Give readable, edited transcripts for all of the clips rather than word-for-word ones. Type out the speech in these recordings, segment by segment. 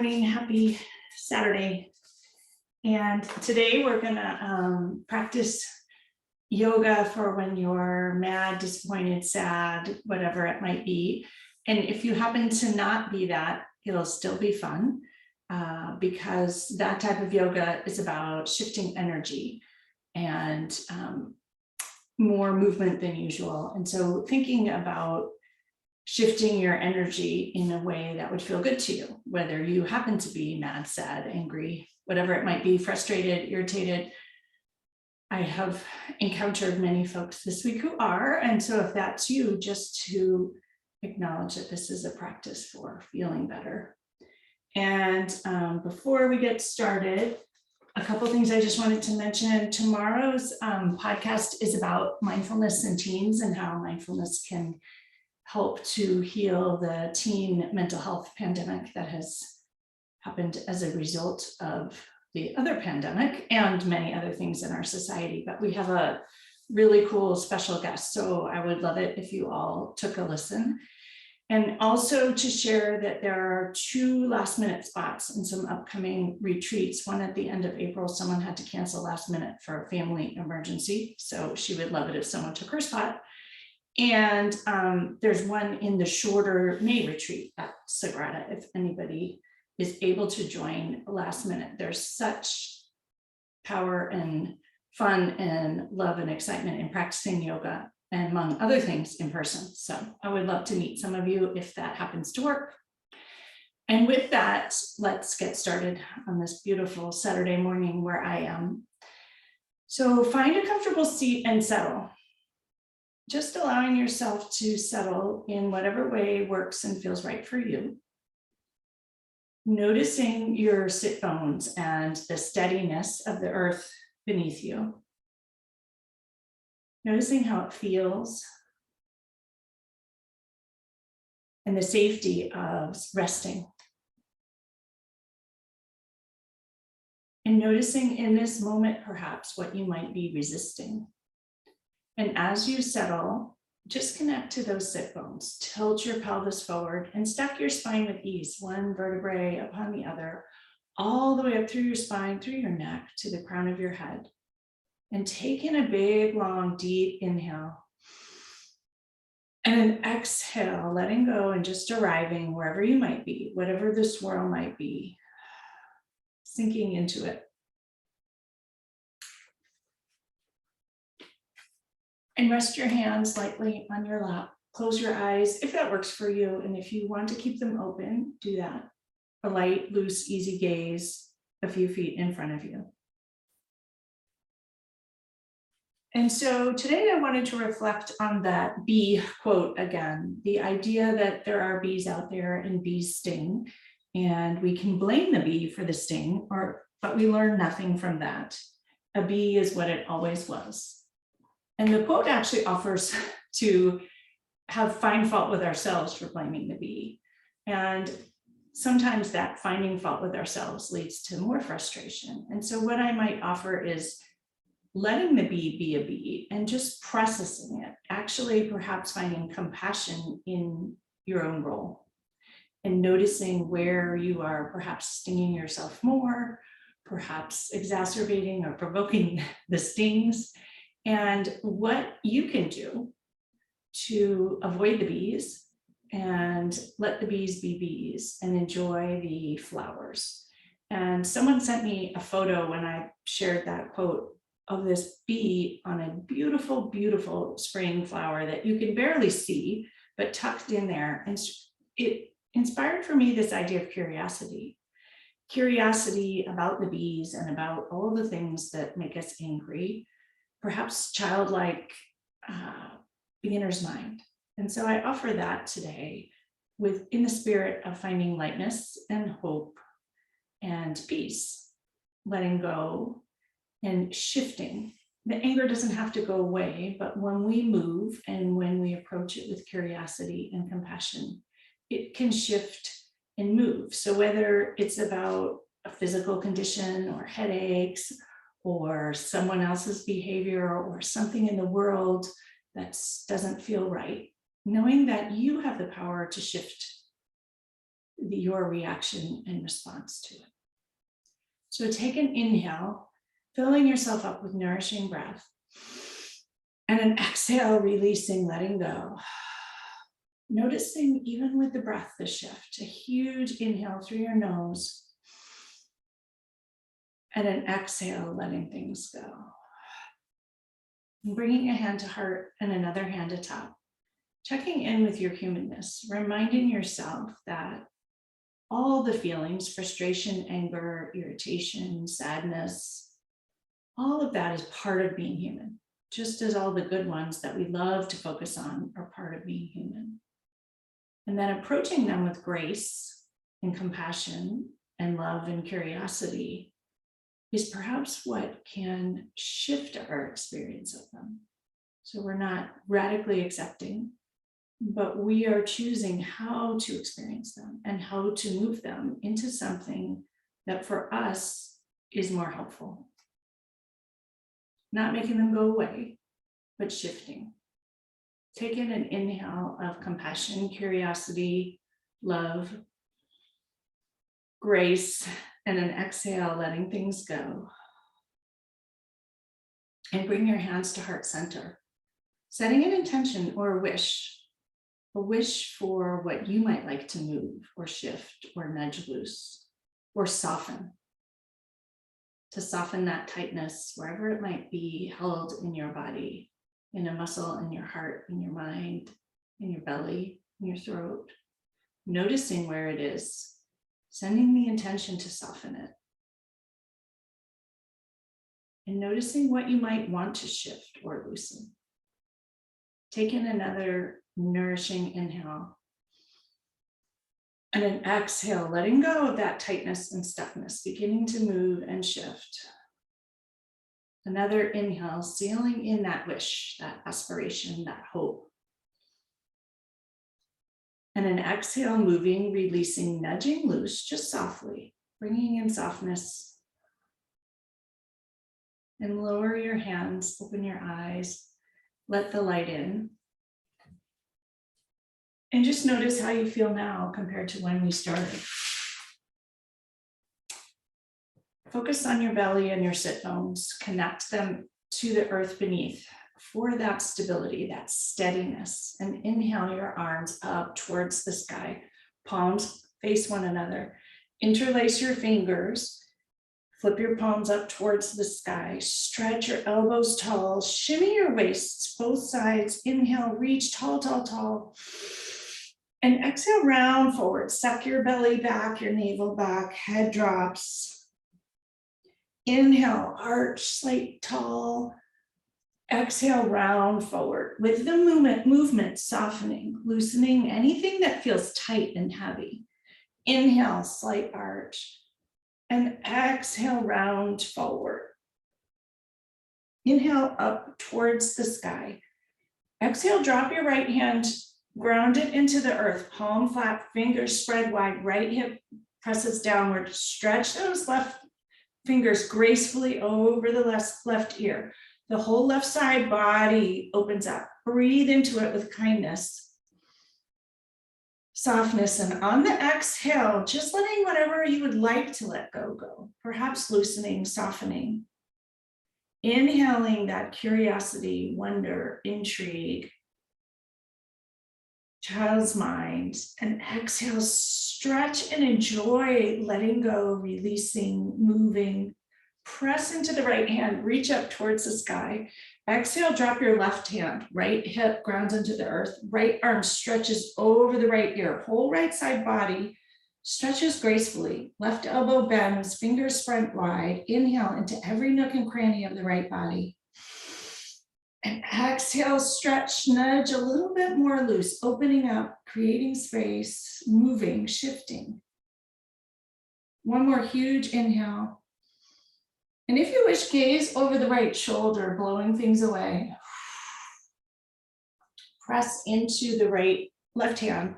morning, happy Saturday. And today we're gonna practice yoga for when you're mad, disappointed, sad, whatever it might be. And if you happen to not be that, it'll still be fun because that type of yoga is about shifting energy and more movement than usual. And so thinking about shifting your energy in a way that would feel good to you, whether you happen to be mad, sad, angry, whatever it might be, frustrated, irritated. I have encountered many folks this week who are, and so if that's you, just to acknowledge that this is a practice for feeling better. And before we get started, a couple of things I just wanted to mention. Tomorrow's podcast is about mindfulness in teens and how mindfulness can help to heal the teen mental health pandemic that has happened as a result of the other pandemic and many other things in our society. But we have a really cool special guest, so I would love it if you all took a listen. And also to share that there are 2 last-minute spots in some upcoming retreats. One at the end of April, someone had to cancel last minute for a family emergency, so she would love it if someone took her spot. And there's one in the shorter May retreat at Sagrada, if anybody is able to join last minute. There's such power and fun and love and excitement in practicing yoga, and among other things, in person. So I would love to meet some of you if that happens to work. And with that, let's get started on this beautiful Saturday morning where I am. So find a comfortable seat and settle. Just allowing yourself to settle in whatever way works and feels right for you. Noticing your sit bones and the steadiness of the earth beneath you. Noticing how it feels. And the safety of resting. And noticing in this moment, perhaps, what you might be resisting. And as you settle, just connect to those sit bones. Tilt your pelvis forward and stack your spine with ease, one vertebrae upon the other, all the way up through your spine, through your neck, to the crown of your head. And take in a big, long, deep inhale. And an exhale, letting go and just arriving wherever you might be, whatever the swirl might be, sinking into it. And rest your hands lightly on your lap. Close your eyes if that works for you. And if you want to keep them open, do that. A light, loose, easy gaze a few feet in front of you. And so today I wanted to reflect on that bee quote again, the idea that there are bees out there and bees sting, and we can blame the bee for the sting, but we learn nothing from that. A bee is what it always was. And the quote actually offers to find fault with ourselves for blaming the bee. And sometimes that finding fault with ourselves leads to more frustration. And so what I might offer is letting the bee be a bee and just processing it, actually perhaps finding compassion in your own role and noticing where you are perhaps stinging yourself more, perhaps exacerbating or provoking the stings, and what you can do to avoid the bees and let the bees be bees and enjoy the flowers. And someone sent me a photo when I shared that quote of this bee on a beautiful, beautiful spring flower that you can barely see, but tucked in there. And it inspired for me this idea of curiosity. Curiosity about the bees and about all the things that make us angry, perhaps childlike beginner's mind. And so I offer that today in the spirit of finding lightness and hope and peace, letting go and shifting. The anger doesn't have to go away, but when we move and when we approach it with curiosity and compassion, it can shift and move. So whether it's about a physical condition or headaches or someone else's behavior or something in the world that doesn't feel right, knowing that you have the power to shift your reaction and response to it. So take an inhale, filling yourself up with nourishing breath, and an exhale, releasing, letting go. Noticing even with the breath, the shift, a huge inhale through your nose, and an exhale, letting things go. And bringing a hand to heart and another hand to top. Checking in with your humanness, reminding yourself that all the feelings, frustration, anger, irritation, sadness, all of that is part of being human, just as all the good ones that we love to focus on are part of being human. And then approaching them with grace and compassion and love and curiosity is perhaps what can shift our experience of them. So we're not radically accepting, but we are choosing how to experience them and how to move them into something that for us is more helpful. Not making them go away, but shifting. Take in an inhale of compassion, curiosity, love, grace, and an exhale, letting things go. And bring your hands to heart center, setting an intention or a wish for what you might like to move or shift or nudge loose or soften. To soften that tightness wherever it might be held in your body, in a muscle, in your heart, in your mind, in your belly, in your throat. Noticing where it is, sending the intention to soften it. And noticing what you might want to shift or loosen. Take in another nourishing inhale. And an exhale, letting go of that tightness and stuckness, beginning to move and shift. Another inhale, sealing in that wish, that aspiration, that hope. And an exhale, moving, releasing, nudging loose, just softly, bringing in softness. And lower your hands, open your eyes, let the light in. And just notice how you feel now compared to when we started. Focus on your belly and your sit bones. Connect them to the earth beneath for that stability, that steadiness. And inhale your arms up towards the sky. Palms face one another. Interlace your fingers. Flip your palms up towards the sky. Stretch your elbows tall. Shimmy your waists, both sides. Inhale, reach tall, tall, tall. And exhale, round forward. Suck your belly back, your navel back. Head drops. Inhale, arch, slight tall. Exhale, round forward. With the movement, softening, loosening anything that feels tight and heavy. Inhale, slight arch. And exhale, round forward. Inhale, up towards the sky. Exhale, drop your right hand, ground it into the earth. Palm flat, fingers spread wide. Right hip presses downward. Stretch those left fingers gracefully over the left ear. The whole left side body opens up. Breathe into it with kindness, softness, and on the exhale, just letting whatever you would like to let go. Perhaps loosening, softening. Inhaling that curiosity, wonder, intrigue, child's mind, and exhale, stretch and enjoy letting go, releasing, moving. Press into the right hand, reach up towards the sky. Exhale, drop your left hand, right hip grounds into the earth, right arm stretches over the right ear, whole right side body stretches gracefully, left elbow bends, fingers spread wide. Inhale into every nook and cranny of the right body. And exhale, stretch, nudge a little bit more loose, opening up, creating space, moving, shifting. One more huge inhale. And if you wish, gaze over the right shoulder, blowing things away. Press into the left hand,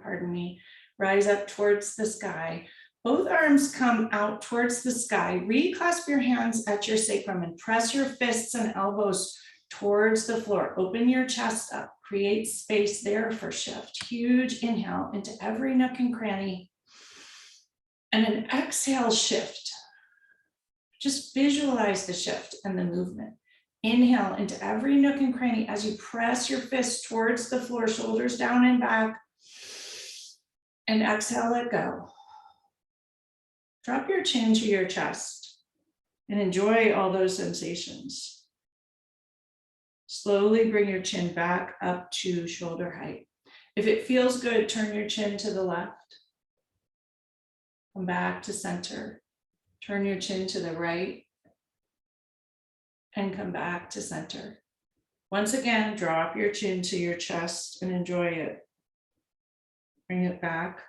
rise up towards the sky. Both arms come out towards the sky. Reclasp your hands at your sacrum and press your fists and elbows towards the floor. Open your chest up, create space there for shift. Huge inhale into every nook and cranny. And an exhale shift. Just visualize the shift and the movement. Inhale into every nook and cranny as you press your fists towards the floor, shoulders down and back. And exhale, let go. Drop your chin to your chest and enjoy all those sensations. Slowly bring your chin back up to shoulder height. If it feels good, turn your chin to the left. Come back to center. Turn your chin to the right and come back to center. Once again, drop your chin to your chest and enjoy it. Bring it back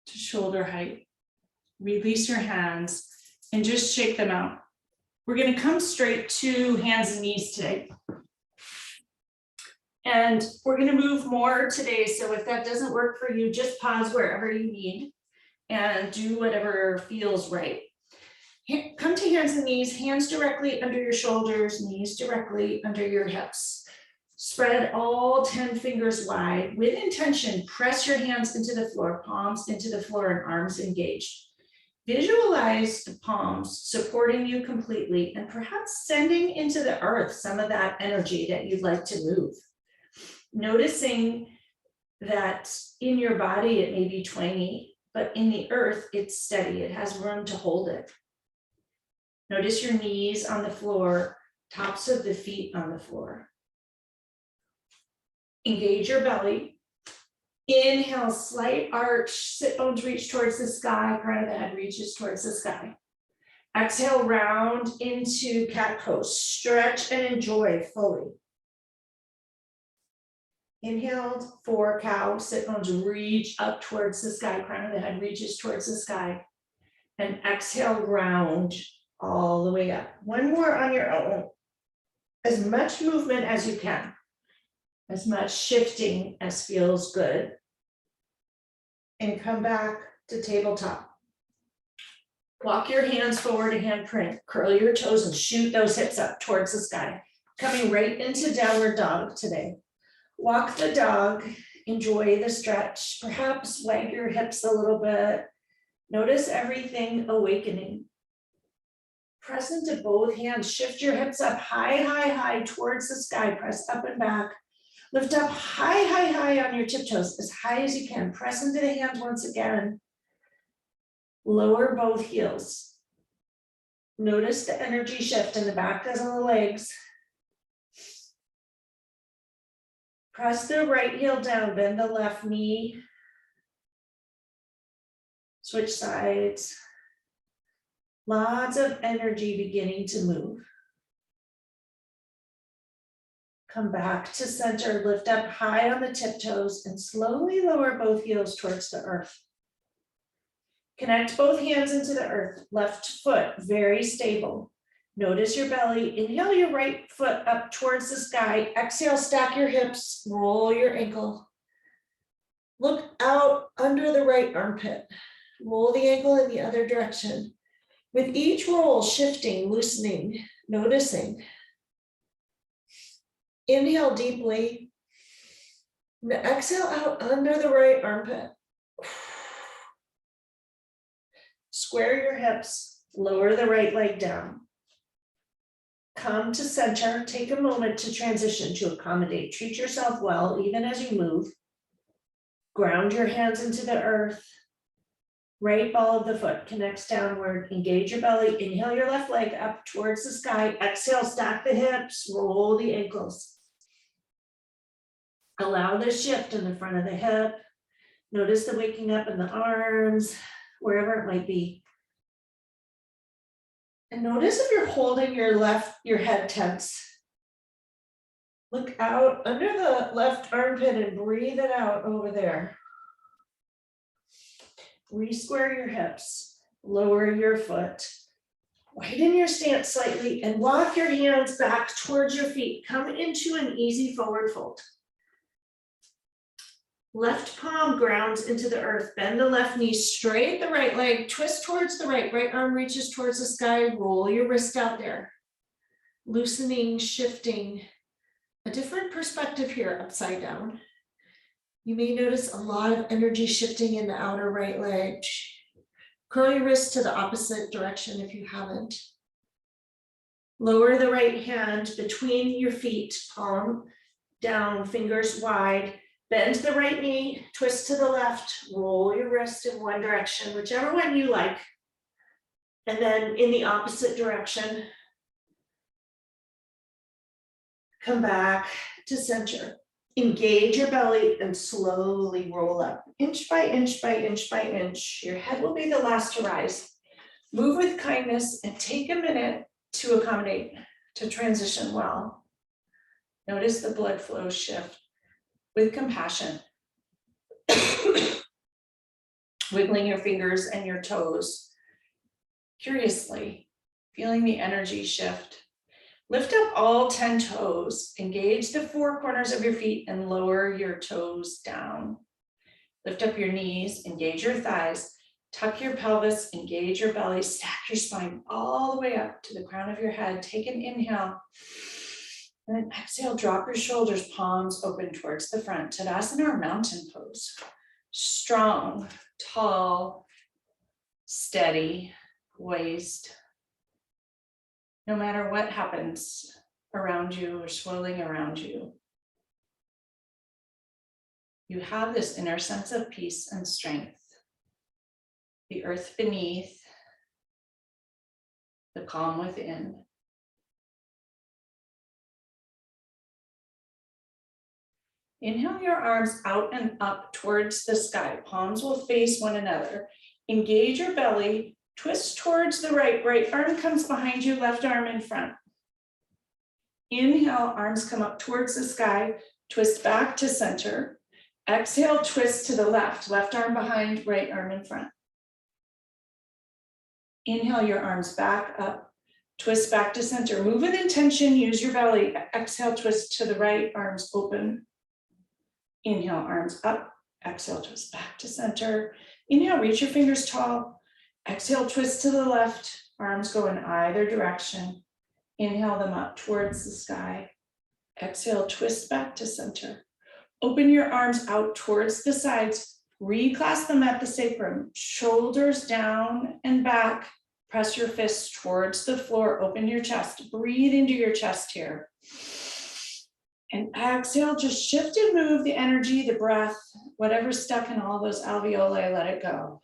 to shoulder height. Release your hands and just shake them out. We're going to come straight to hands and knees today. And we're going to move more today. So if that doesn't work for you, just pause wherever you need and do whatever feels right. Come to hands and knees, hands directly under your shoulders, knees directly under your hips. Spread all 10 fingers wide. With intention, press your hands into the floor, palms into the floor and arms engaged. Visualize the palms supporting you completely and perhaps sending into the earth some of that energy that you'd like to move. Noticing that in your body it may be twangy, but in the earth it's steady, it has room to hold it. Notice your knees on the floor, tops of the feet on the floor. Engage your belly. Inhale, slight arch, sit bones reach towards the sky, crown of the head reaches towards the sky. Exhale, round into cat pose. Stretch and enjoy fully. Inhaled for cow, sit bones reach up towards the sky, crown of the head reaches towards the sky. And exhale, round all the way up. One more on your own. As much movement as you can. As much shifting as feels good. And come back to tabletop. Walk your hands forward to handprint. Curl your toes and shoot those hips up towards the sky. Coming right into downward dog today. Walk the dog, enjoy the stretch, perhaps wag your hips a little bit. Notice everything awakening. Press into both hands, shift your hips up high, high, high towards the sky. Press up and back. Lift up high, high, high on your tiptoes, as high as you can. Press into the hands once again. Lower both heels. Notice the energy shift in the back of the legs. Press the right heel down, bend the left knee. Switch sides. Lots of energy beginning to move. Come back to center, lift up high on the tiptoes and slowly lower both heels towards the earth. Connect both hands into the earth, left foot very stable. Notice your belly, inhale your right foot up towards the sky, exhale, stack your hips, roll your ankle. Look out under the right armpit, roll the ankle in the other direction. With each roll, shifting, loosening, noticing. Inhale deeply. Now exhale out under the right armpit. Square your hips, lower the right leg down. Come to center, take a moment to transition to accommodate. Treat yourself well, even as you move. Ground your hands into the earth. Right ball of the foot connects downward. Engage your belly. Inhale your left leg up towards the sky. Exhale, stack the hips, roll the ankles. Allow the shift in the front of the hip. Notice the waking up in the arms, wherever it might be. And notice if you're holding your head tense. Look out under the left armpit and breathe it out over there. Re-square your hips, lower your foot, widen your stance slightly and walk your hands back towards your feet. Come into an easy forward fold. Left palm grounds into the earth, bend the left knee, straight the right leg, twist towards the right arm reaches towards the sky, roll your wrist out there. Loosening, shifting, a different perspective here, upside down. You may notice a lot of energy shifting in the outer right leg. Curl your wrist to the opposite direction if you haven't. Lower the right hand between your feet, palm down, fingers wide. Bend the right knee, twist to the left, roll your wrist in one direction, whichever one you like. And then in the opposite direction, come back to center. Engage your belly and slowly roll up, inch by inch by inch by inch. Your head will be the last to rise. Move with kindness and take a minute to accommodate, to transition well. Notice the blood flow shift with compassion. Wiggling your fingers and your toes curiously, feeling the energy shift. Lift up all 10 toes, engage the 4 corners of your feet and lower your toes down. Lift up your knees, engage your thighs, tuck your pelvis, engage your belly, stack your spine all the way up to the crown of your head. Take an inhale, and then exhale, drop your shoulders, palms open towards the front. Tadasana or mountain pose. Strong, tall, steady waist. No matter what happens around you or swirling around you, you have this inner sense of peace and strength. The earth beneath, the calm within. Inhale your arms out and up towards the sky. Palms will face one another. Engage your belly. Twist towards the right. Right arm comes behind you, left arm in front. Inhale, arms come up towards the sky. Twist back to center. Exhale, twist to the left. Left arm behind, right arm in front. Inhale your arms back up. Twist back to center. Move with intention, use your belly. Exhale, twist to the right, arms open. Inhale, arms up. Exhale, twist back to center. Inhale, reach your fingers tall. Exhale, twist to the left, arms go in either direction. Inhale them up towards the sky. Exhale, twist back to center. Open your arms out towards the sides. Reclasp them at the sacrum. Shoulders down and back. Press your fists towards the floor. Open your chest. Breathe into your chest here. And exhale, just shift and move the energy, the breath, whatever's stuck in all those alveoli, let it go.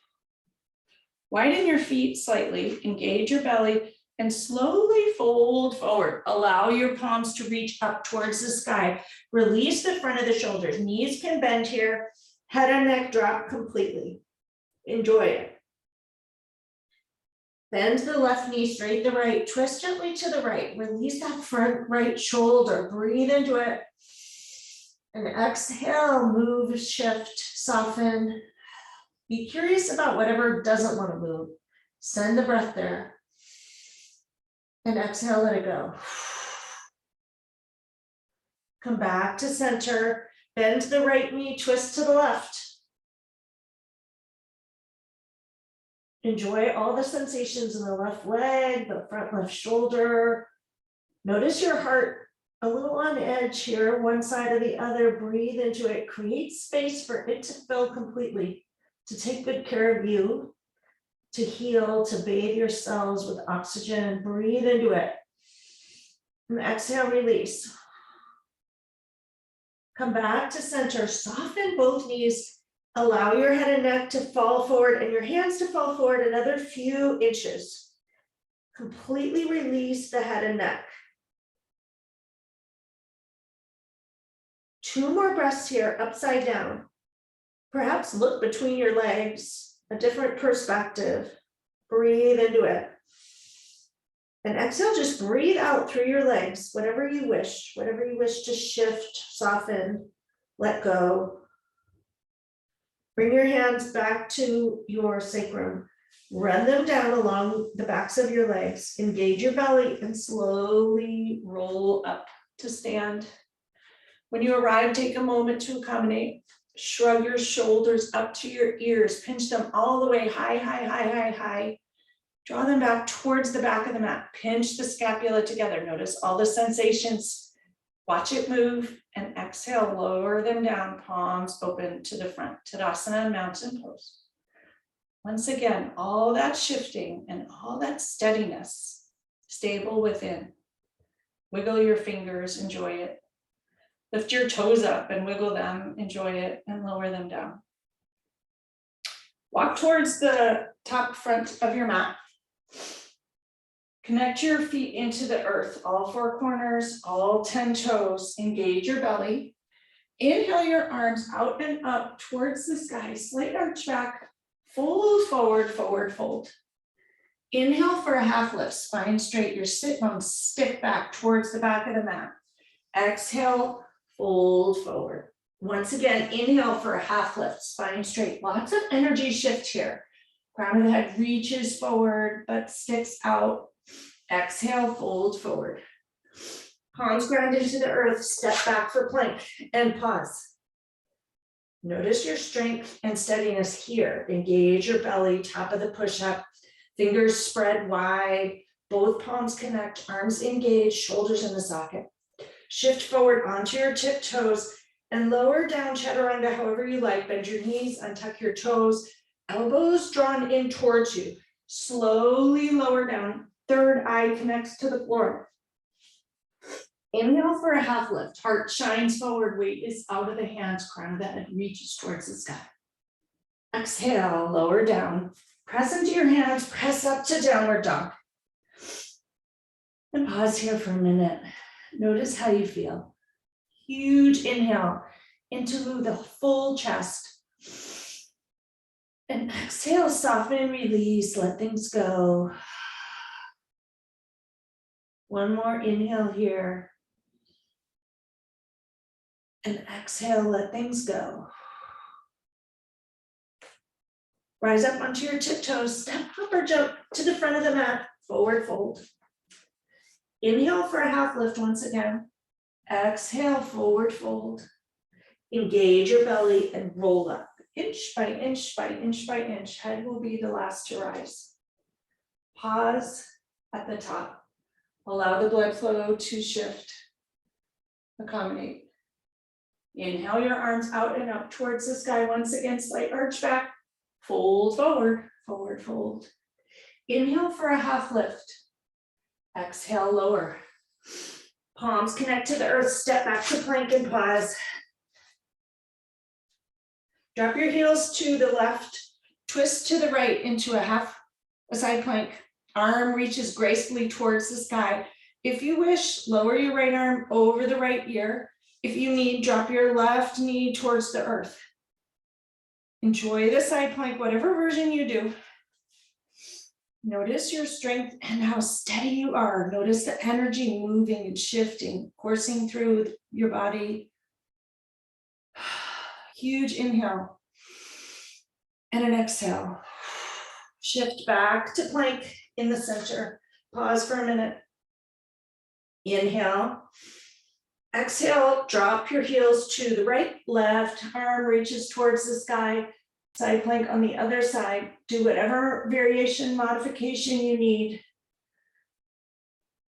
Widen your feet slightly, engage your belly, and slowly fold forward. Allow your palms to reach up towards the sky. Release the front of the shoulders. Knees can bend here. Head and neck drop completely. Enjoy it. Bend the left knee, straight the right. Twist gently to the right. Release that front right shoulder. Breathe into it. And exhale, move, shift, soften. Be curious about whatever doesn't want to move. Send the breath there. And exhale, let it go. Come back to center. Bend the right knee, twist to the left. Enjoy all the sensations in the left leg, the front left shoulder. Notice your heart a little on edge here, one side or the other. Breathe into it. Create space for it to fill completely, to take good care of you, to heal, to bathe your cells with oxygen. Breathe into it. And exhale, release. Come back to center. Soften both knees. Allow your head and neck to fall forward and your hands to fall forward another few inches. Completely release the head and neck. 2 more breaths here, upside down. Perhaps look between your legs, a different perspective. Breathe into it. And exhale, just breathe out through your legs, whatever you wish to shift, soften, let go. Bring your hands back to your sacrum. Run them down along the backs of your legs. Engage your belly and slowly roll up to stand. When you arrive, take a moment to accommodate. Shrug your shoulders up to your ears. Pinch them all the way high, high, high, high, high. Draw them back towards the back of the mat. Pinch the scapula together. Notice all the sensations. Watch it move and exhale, lower them down, palms open to the front. Tadasana, mountain pose. Once again, all that shifting and all that steadiness, stable within. Wiggle your fingers, enjoy it. Lift your toes up and wiggle them, enjoy it, and lower them down. Walk towards the top front of your mat. Connect your feet into the earth, all four corners, all 10 toes. Engage your belly. Inhale your arms out and up towards the sky, slight arch back, fold forward, forward fold. Inhale for a half lift, spine straight, your sit bones stick back towards the back of the mat. Exhale, fold forward. Once again, inhale for a half lift, spine straight. Lots of energy shift here. Crown of the head reaches forward, but sticks out. Exhale, fold forward. Palms ground into the earth, step back for plank and pause. Notice your strength and steadiness here. Engage your belly, top of the push-up. Fingers spread wide, both palms connect, arms engage, shoulders in the socket. Shift forward onto your tiptoes and lower down chaturanga however you like. Bend your knees, untuck your toes, elbows drawn in towards you. Slowly lower down, third eye connects to the floor. Inhale for a half lift, heart shines forward, weight is out of the hands, crown of the head reaches towards the sky. Exhale, lower down. Press into your hands, press up to downward dog. And pause here for a minute. Notice how you feel. Huge inhale into the full chest. And exhale, soften and release, let things go. One more inhale here. And exhale, let things go. Rise up onto your tiptoes, step up or jump to the front of the mat, forward fold. Inhale for a half lift once again. Exhale, forward fold. Engage your belly and roll up. Inch by inch by inch by inch. Head will be the last to rise. Pause at the top. Allow the blood flow to shift. Accommodate. Inhale your arms out and up towards the sky. Once again, slight arch back. Fold forward, forward fold. Inhale for a half lift. Exhale, lower. Palms connect to the earth, step back to plank and pause. Drop your heels to the left, twist to the right into a side plank. Arm reaches gracefully towards the sky. If you wish, lower your right arm over the right ear. If you need, drop your left knee towards the earth. Enjoy the side plank, whatever version you do. Notice your strength and how steady you are. Notice the energy moving and shifting, coursing through your body. Huge inhale and an exhale. Shift back to plank in the center. Pause for a minute. Inhale. Exhale, drop your heels to the right, left, arm reaches towards the sky. Side plank on the other side. Do whatever variation, modification you need.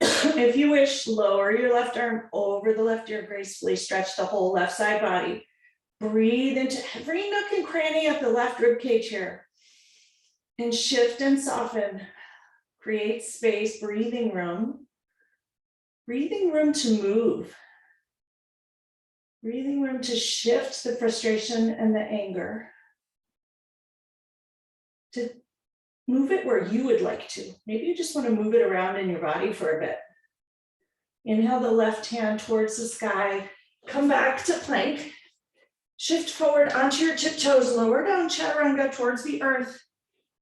If you wish, lower your left arm over the left ear gracefully. Stretch the whole left side body. Breathe into every nook and cranny of the left rib cage here. And shift and soften. Create space, breathing room. Breathing room to move. Breathing room to shift the frustration and the anger. To move it where you would like to. Maybe you just want to move it around in your body for a bit. Inhale the left hand towards the sky. Come back to plank. Shift forward onto your tiptoes. Lower down chaturanga towards the earth.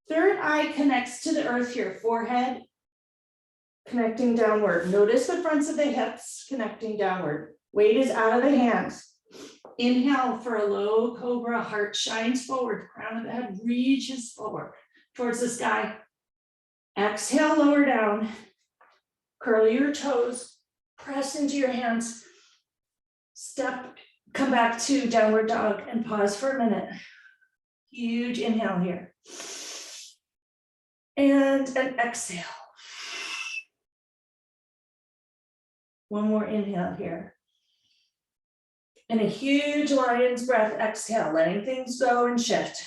Third eye connects to the earth here. Forehead connecting downward. Notice the fronts of the hips connecting downward. Weight is out of the hands. Inhale for a low cobra, heart shines forward, crown of the head reaches forward towards the sky. Exhale, lower down. Curl your toes, press into your hands. Step, come back to downward dog and pause for a minute. Huge inhale here. And an exhale. One more inhale here. And a huge lion's breath, exhale, letting things go and shift.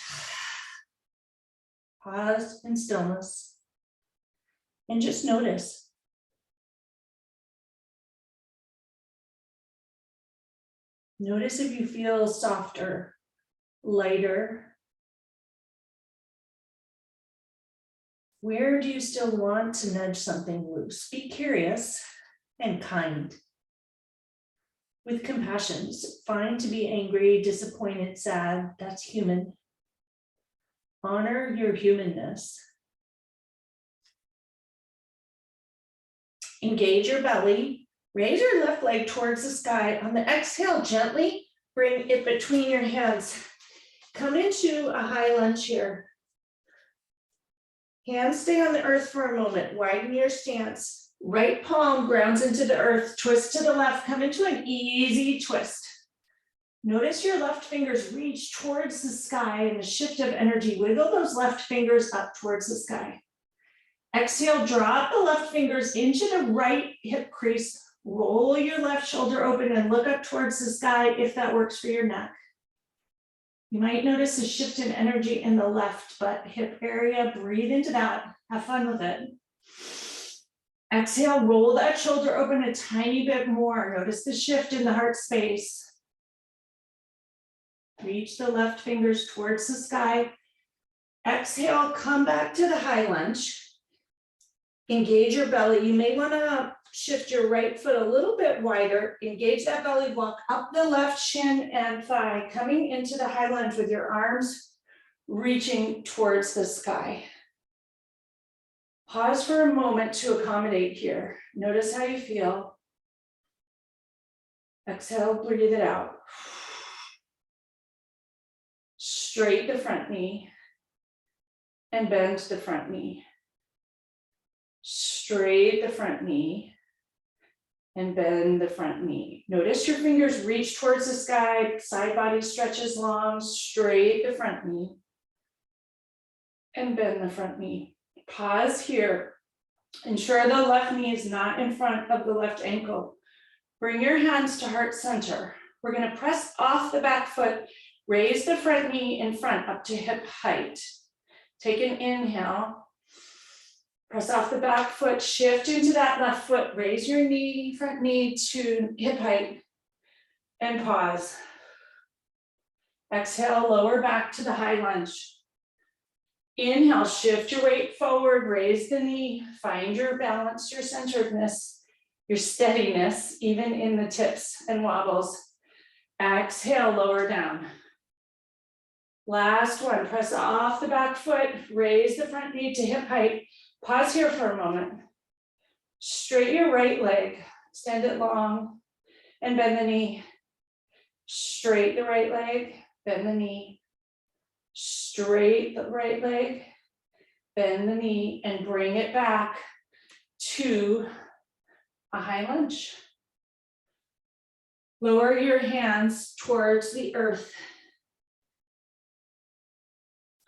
Pause in stillness. And just notice. Notice if you feel softer, lighter. Where do you still want to nudge something loose? Be curious and kind. With compassion, it's fine to be angry, disappointed, sad. That's human. Honor your humanness. Engage your belly. Raise your left leg towards the sky. On the exhale, gently bring it between your hands. Come into a high lunge here. Hands stay on the earth for a moment. Widen your stance. Right palm grounds into the earth. Twist to the left. Come into an easy twist. Notice your left fingers reach towards the sky and the shift of energy. Wiggle those left fingers up towards the sky. Exhale, drop the left fingers into the right hip crease. Roll your left shoulder open and look up towards the sky if that works for your neck. You might notice a shift in energy in the left butt hip area. Breathe into that. Have fun with it. Exhale, roll that shoulder open a tiny bit more. Notice the shift in the heart space. Reach the left fingers towards the sky. Exhale, come back to the high lunge. Engage your belly. You may want to shift your right foot a little bit wider. Engage that belly. Walk up the left shin and thigh, coming into the high lunge with your arms reaching towards the sky. Pause for a moment to accommodate here. Notice how you feel. Exhale, breathe it out. Straight the front knee and bend the front knee. Straight the front knee and bend the front knee. Notice your fingers reach towards the sky, side body stretches long, straight the front knee and bend the front knee. Pause here. Ensure the left knee is not in front of the left ankle. Bring your hands to heart center. We're going to press off the back foot, raise the front knee in front up to hip height. Take an inhale. Press off the back foot, shift into that left foot, raise your knee, front knee to hip height, and pause. Exhale, lower back to the high lunge. Inhale, shift your weight forward, raise the knee, find your balance, your centeredness, your steadiness, even in the tips and wobbles. Exhale, lower down. Last one, press off the back foot, raise the front knee to hip height. Pause here for a moment. Straighten your right leg, extend it long, and bend the knee. Straight the right leg, bend the knee. Straight the right leg, bend the knee, and bring it back to a high lunge. Lower your hands towards the earth.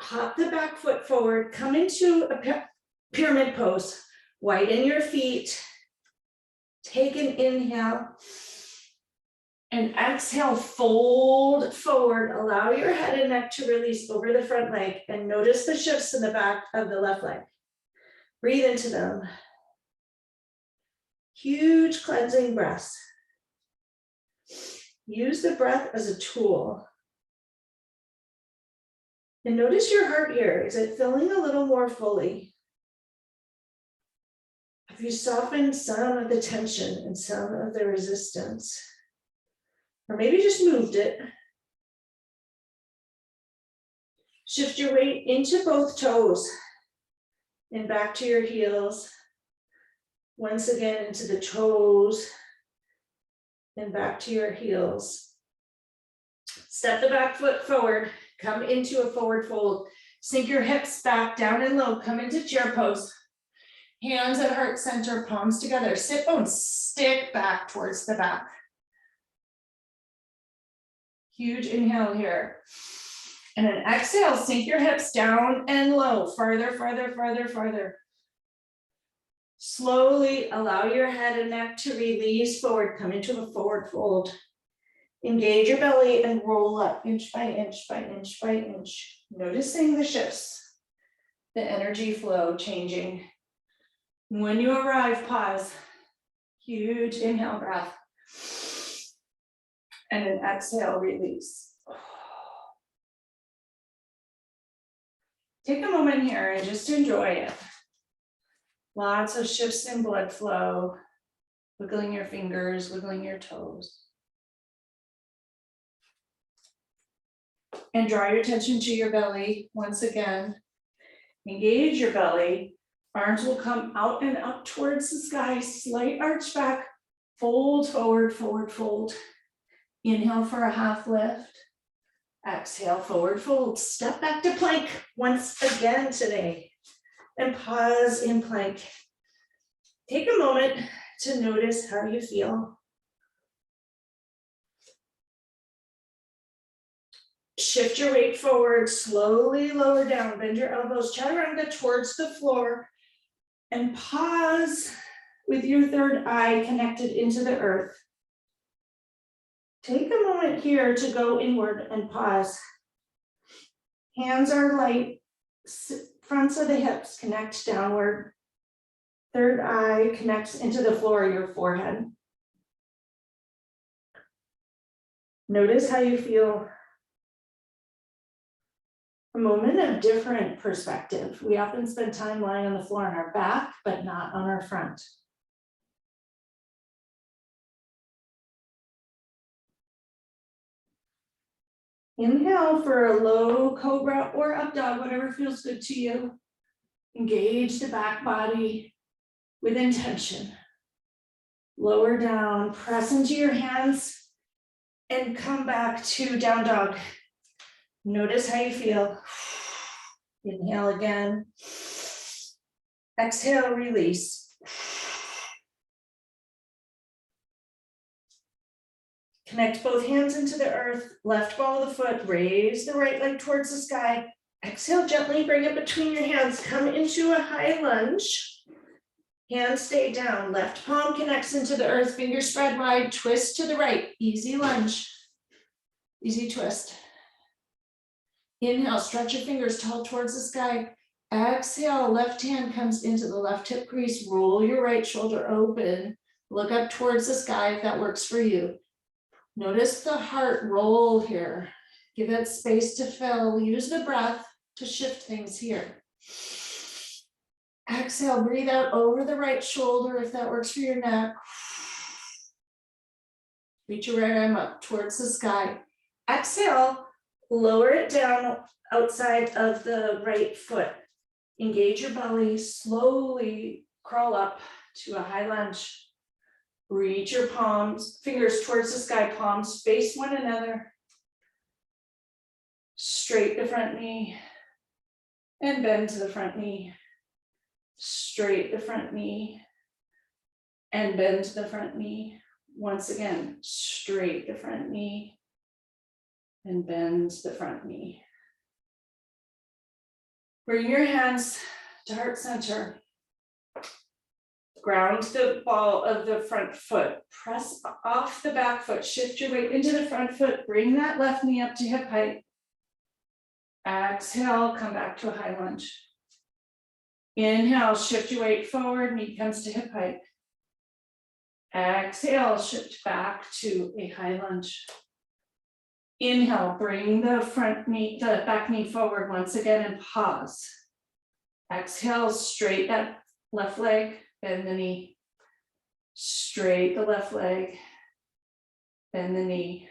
Hop the back foot forward, come into a pyramid pose. Widen your feet. Take an inhale. And exhale, fold forward. Allow your head and neck to release over the front leg. And notice the shifts in the back of the left leg. Breathe into them. Huge cleansing breaths. Use the breath as a tool. And notice your heart here. Is it filling a little more fully? Have you softened some of the tension and some of the resistance? Or maybe just moved it. Shift your weight into both toes and back to your heels. Once again into the toes and back to your heels. Step the back foot forward. Come into a forward fold. Sink your hips back down and low. Come into chair pose. Hands at heart center, palms together. Sit bones stick back towards the back. Huge inhale here. And an exhale, sink your hips down and low. Farther, farther, farther, farther. Slowly allow your head and neck to release forward. Come into a forward fold. Engage your belly and roll up inch by inch by inch by inch. Noticing the shifts. the energy flow changing. When you arrive, pause. Huge inhale breath. And an exhale, release. Take a moment here and just enjoy it. Lots of shifts in blood flow, wiggling your fingers, wiggling your toes. And draw your attention to your belly once again. Engage your belly. Arms will come out and up towards the sky. Slight arch back. Fold forward, forward, fold. Inhale for a half lift. Exhale, forward fold. Step back to plank once again today. And pause in plank. Take a moment to notice how you feel. Shift your weight forward, slowly lower down, bend your elbows, chaturanga towards the floor, and pause with your third eye connected into the earth. Take a moment here to go inward and pause. Hands are light, fronts of the hips connect downward. Third eye connects into the floor of your forehead. Notice how you feel. A moment of different perspective. We often spend time lying on the floor on our back, but not on our front. Inhale for a low cobra or up dog, whatever feels good to you. Engage the back body with intention. Lower down, press into your hands, and come back to down dog. Notice how you feel. Inhale again. Exhale, release. Connect both hands into the earth, left ball of the foot, raise the right leg towards the sky. Exhale, gently bring it between your hands. Come into a high lunge. Hands stay down, left palm connects into the earth, fingers spread wide, twist to the right. Easy lunge, easy twist. Inhale, stretch your fingers tall towards the sky. Exhale, left hand comes into the left hip crease. Roll your right shoulder open. Look up towards the sky if that works for you. Notice the heart roll here. Give it space to fill. Use the breath to shift things here. Exhale, breathe out over the right shoulder if that works for your neck. Reach your right arm up towards the sky. Exhale. Lower it down outside of the right foot. Engage your belly, slowly crawl up to a high lunge. Reach your palms, fingers towards the sky, palms face one another. Straight the front knee and bend to the front knee. Straight the front knee and bend to the front knee. Once again, straight the front knee and bend the front knee. Bring your hands to heart center. Ground the ball of the front foot. Press off the back foot. Shift your weight into the front foot. Bring that left knee up to hip height. Exhale, come back to a high lunge. Inhale, shift your weight forward, knee comes to hip height. Exhale, shift back to a high lunge. Inhale, bring the back knee forward once again and pause. Exhale, straight that left leg, bend the knee. Straight the left leg, bend the knee.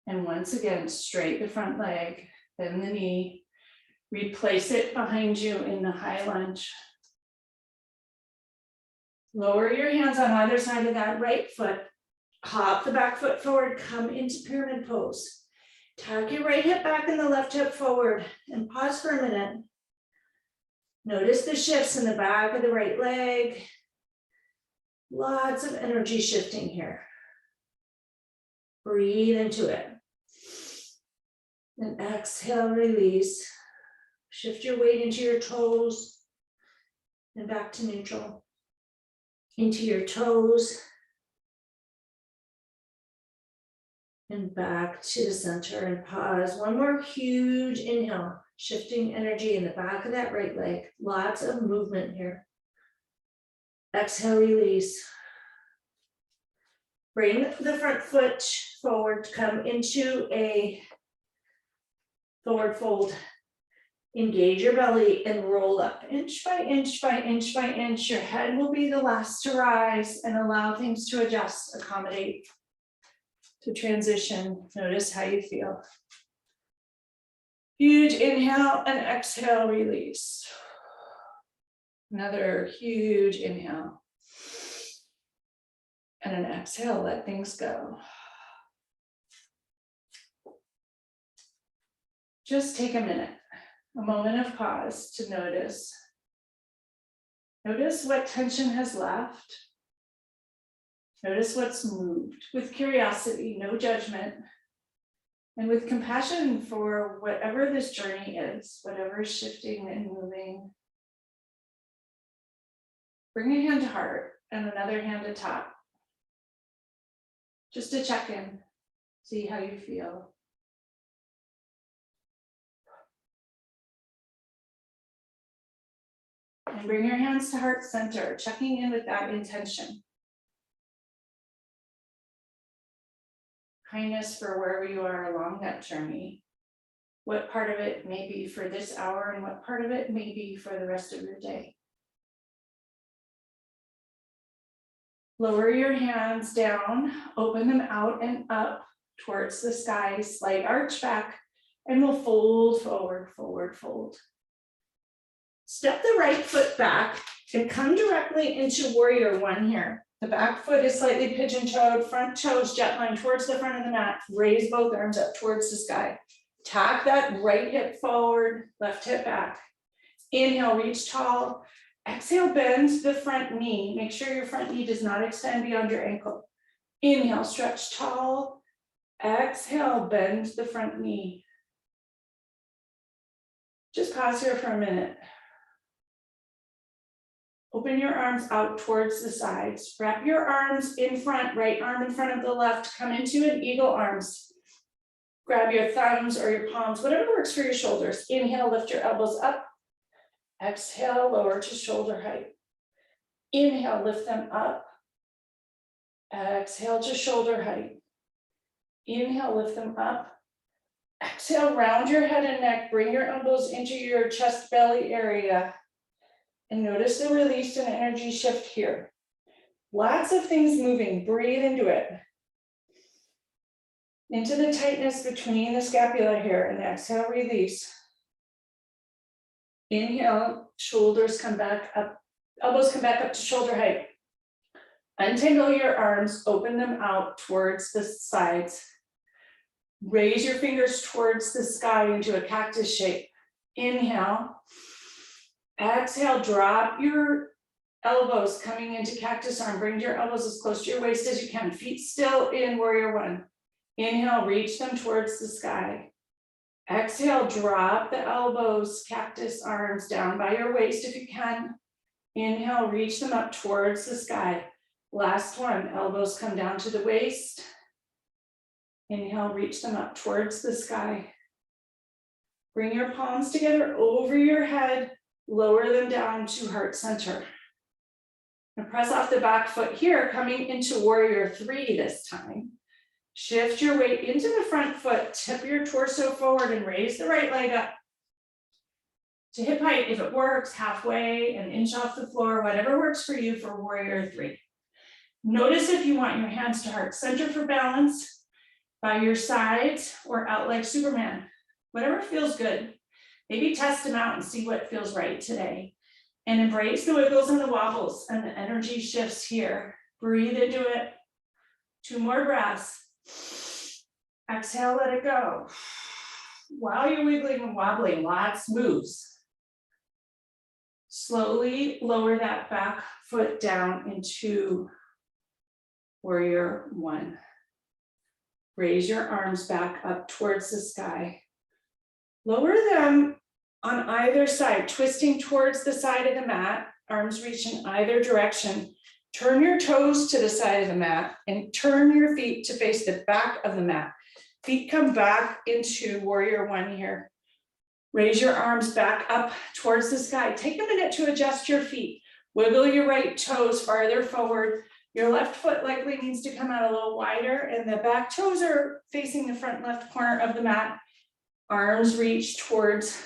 And once again, straight the front leg, bend the knee. Replace it behind you in the high lunge. Lower your hands on either side of that right foot. Hop the back foot forward, come into pyramid pose. Tuck your right hip back and the left hip forward and pause for a minute. Notice the shifts in the back of the right leg. Lots of energy shifting here. Breathe into it. And exhale, release. Shift your weight into your toes and back to neutral. Into your toes. And back to the center and pause. One more huge inhale. Shifting energy in the back of that right leg. Lots of movement here. Exhale, release. Bring the front foot forward, come into a forward fold. Engage your belly and roll up inch by inch by inch by inch. Your head will be the last to rise, and allow things to adjust, accommodate, to transition. Notice how you feel. Huge inhale and exhale, release. Another huge inhale. And an exhale, let things go. Just take a minute, a moment of pause to notice. Notice what tension has left. Notice what's moved with curiosity, no judgment, and with compassion for whatever this journey is, whatever is shifting and moving. Bring a hand to heart and another hand to top. Just to check in, see how you feel. And bring your hands to heart center, checking in with that intention. Kindness for wherever you are along that journey. What part of it may be for this hour and what part of it may be for the rest of your day. Lower your hands down, open them out and up towards the sky, slight arch back, and we'll fold forward, forward, fold. Step the right foot back and come directly into warrior one here. The back foot is slightly pigeon-toed, front toes jet line towards the front of the mat. Raise both arms up towards the sky. Tack that right hip forward, left hip back. Inhale, reach tall. Exhale, bend the front knee. Make sure your front knee does not extend beyond your ankle. Inhale, stretch tall. Exhale, bend the front knee. Just pause here for a minute. Open your arms out towards the sides. Wrap your arms in front, right arm in front of the left. Come into an eagle arms. Grab your thumbs or your palms, whatever works for your shoulders. Inhale, lift your elbows up. Exhale, lower to shoulder height. Inhale, lift them up. Exhale to shoulder height. Inhale, lift them up. Exhale, round your head and neck. Bring your elbows into your chest belly area. And notice the release and energy shift here. Lots of things moving. Breathe into it. Into the tightness between the scapula here, and exhale, release. Inhale, shoulders come back up, elbows come back up to shoulder height. Untangle your arms, open them out towards the sides. Raise your fingers towards the sky into a cactus shape. Inhale. Exhale, drop your elbows coming into cactus arm. Bring your elbows as close to your waist as you can. Feet still in warrior one. Inhale, reach them towards the sky. Exhale, drop the elbows, cactus arms down by your waist if you can. Inhale, reach them up towards the sky. Last one, elbows come down to the waist. Inhale, reach them up towards the sky. Bring your palms together over your head. Lower them down to heart center. And press off the back foot here, coming into warrior three this time. Shift your weight into the front foot, tip your torso forward and raise the right leg up to hip height if it works, halfway, an inch off the floor, whatever works for you for warrior three. Notice if you want your hands to heart center for balance, by your sides or out like Superman, whatever feels good. Maybe test them out and see what feels right today. And embrace the wiggles and the wobbles and the energy shifts here. Breathe into it. 2 more breaths. Exhale, let it go. While you're wiggling and wobbling, lots moves. Slowly lower that back foot down into warrior one. Raise your arms back up towards the sky. Lower them on either side, twisting towards the side of the mat, arms reach in either direction. Turn your toes to the side of the mat and turn your feet to face the back of the mat. Feet come back into warrior one here. Raise your arms back up towards the sky. Take a minute to adjust your feet. Wiggle your right toes farther forward. Your left foot likely needs to come out a little wider, and the back toes are facing the front left corner of the mat. Arms reach towards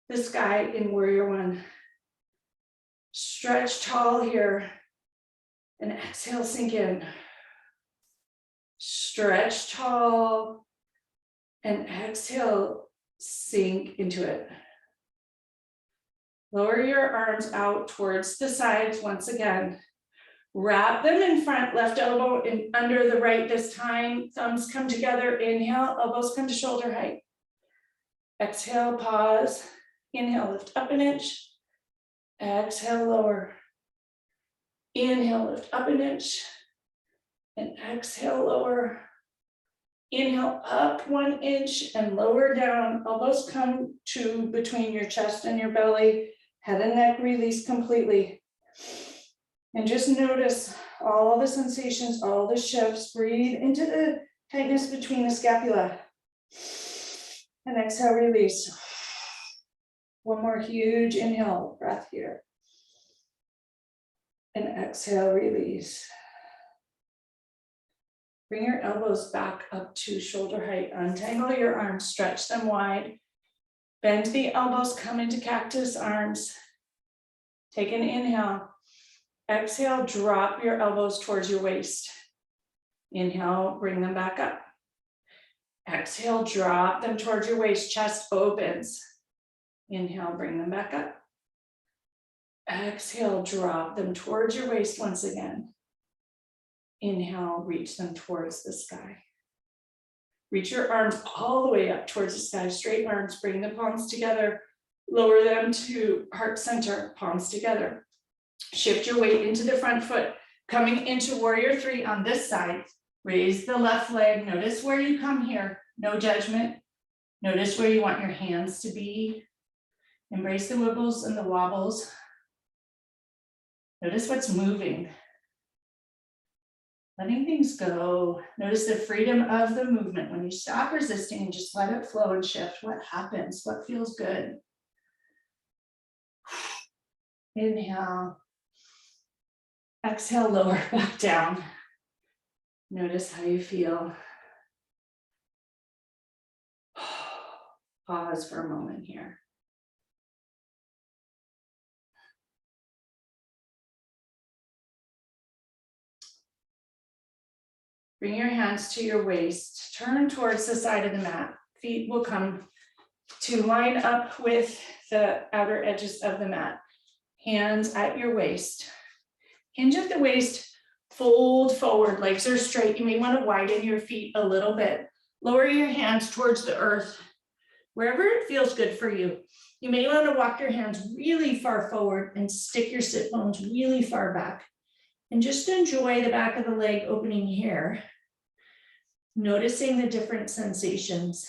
the sky in warrior one. Stretch tall here and exhale, sink in. Stretch tall and exhale, sink into it. Lower your arms out towards the sides once again. Wrap them in front, left elbow in under the right this time. Thumbs come together, inhale, elbows come to shoulder height. Exhale, pause. Inhale, lift up an inch. Exhale, lower. Inhale, lift up an inch. And exhale, lower. Inhale, up 1 inch and lower down. Elbows come to between your chest and your belly. Head and neck release completely. And just notice all the sensations, all the shifts. Breathe into the tightness between the scapula. And exhale, release. One more huge inhale, breath here. And exhale, release. Bring your elbows back up to shoulder height. Untangle your arms, stretch them wide. Bend the elbows, come into cactus arms. Take an inhale. Exhale, drop your elbows towards your waist. Inhale, bring them back up. Exhale, drop them towards your waist, chest opens. Inhale, bring them back up. Exhale, drop them towards your waist once again. Inhale, reach them towards the sky. Reach your arms all the way up towards the sky, straight arms, bring the palms together, lower them to heart center, palms together. Shift your weight into the front foot, coming into warrior three on this side. Raise the left leg, notice where you come here, no judgment. Notice where you want your hands to be. Embrace the wiggles and the wobbles. Notice what's moving. Letting things go. Notice the freedom of the movement. When you stop resisting and just let it flow and shift, what happens? What feels good? Inhale. Exhale, lower back down. Notice how you feel. Pause for a moment here. Bring your hands to your waist, turn towards the side of the mat. Feet will come to line up with the outer edges of the mat. Hands at your waist. Hinge at the waist, fold forward, legs are straight. You may want to widen your feet a little bit. Lower your hands towards the earth, wherever it feels good for you. You may want to walk your hands really far forward and stick your sit bones really far back. And just enjoy the back of the leg opening here. Noticing the different sensations.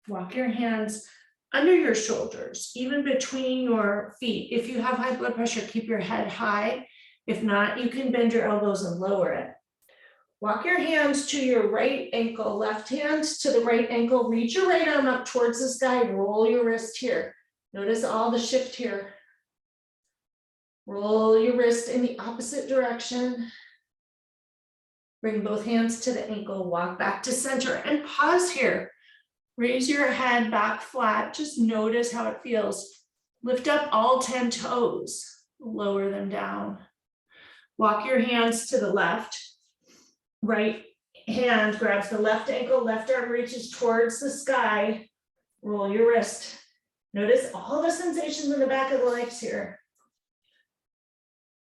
Walk your hands under your shoulders, even between your feet. If you have high blood pressure, keep your head high. If not, you can bend your elbows and lower it. Walk your hands to your right ankle, left hand to the right ankle. Reach your right arm up towards the sky. Roll your wrist here. Notice all the shift here. Roll your wrist in the opposite direction. Bring both hands to the ankle, walk back to center and pause here. Raise your head back flat, just notice how it feels. Lift up all 10 toes, lower them down. Walk your hands to the left. Right hand grabs the left ankle, left arm reaches towards the sky. Roll your wrist. Notice all the sensations in the back of the legs here.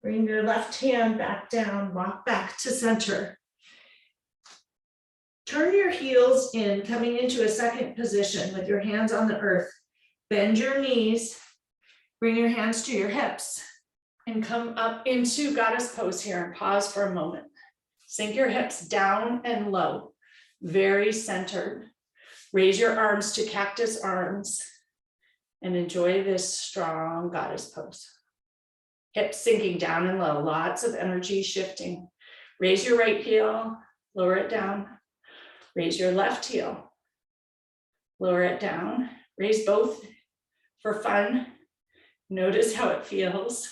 Bring your left hand back down, walk back to center. Turn your heels in, coming into a second position with your hands on the earth. Bend your knees, bring your hands to your hips, and come up into goddess pose here and pause for a moment. Sink your hips down and low, very centered. Raise your arms to cactus arms and enjoy this strong goddess pose. Hips sinking down and low, lots of energy shifting. Raise your right heel, lower it down. Raise your left heel. Lower it down. Raise both for fun. Notice how it feels.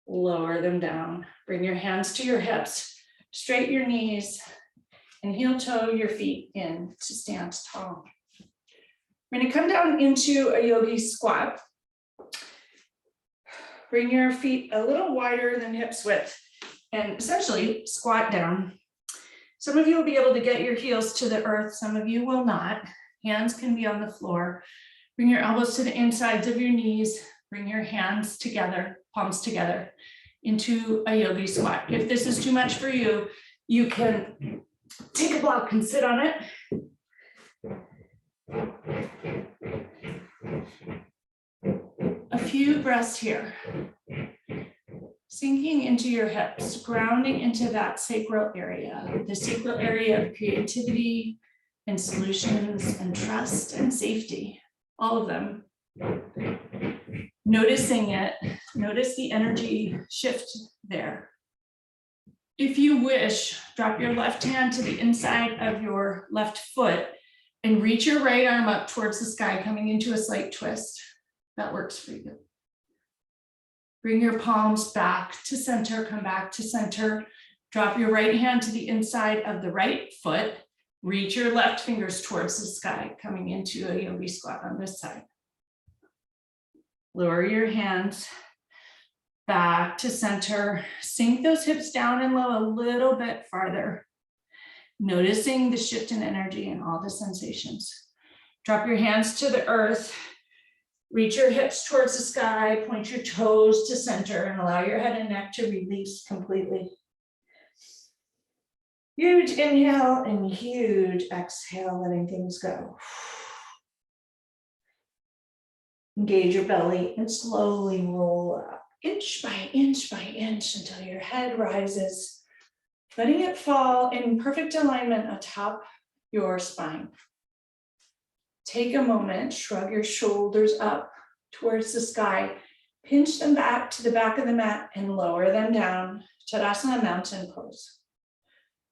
Lower them down. Bring your hands to your hips. Straighten your knees and heel toe your feet in to stand tall. We're going to come down into a yogi squat. Bring your feet a little wider than hips width and essentially squat down. Some of you will be able to get your heels to the earth. Some of you will not. Hands can be on the floor. Bring your elbows to the insides of your knees. Bring your hands together, palms together into a yogi squat. If this is too much for you, you can take a block and sit on it. A few breaths here. Sinking into your hips, grounding into that sacral area, the sacral area of creativity and solutions and trust and safety, all of them. Noticing it, notice the energy shift there. If you wish, drop your left hand to the inside of your left foot and reach your right arm up towards the sky, coming into a slight twist. That works for you. Bring your palms back to center, come back to center. Drop your right hand to the inside of the right foot. Reach your left fingers towards the sky, coming into a yogi squat on this side. Lower your hands back to center. Sink those hips down and low a little bit farther. Noticing the shift in energy and all the sensations. Drop your hands to the earth. Reach your hips towards the sky, point your toes to center and allow your head and neck to release completely. Huge inhale and huge exhale, letting things go. Engage your belly and slowly roll up, inch by inch by inch until your head rises, letting it fall in perfect alignment atop your spine. Take a moment, shrug your shoulders up towards the sky, pinch them back to the back of the mat and lower them down. Tadasana mountain pose.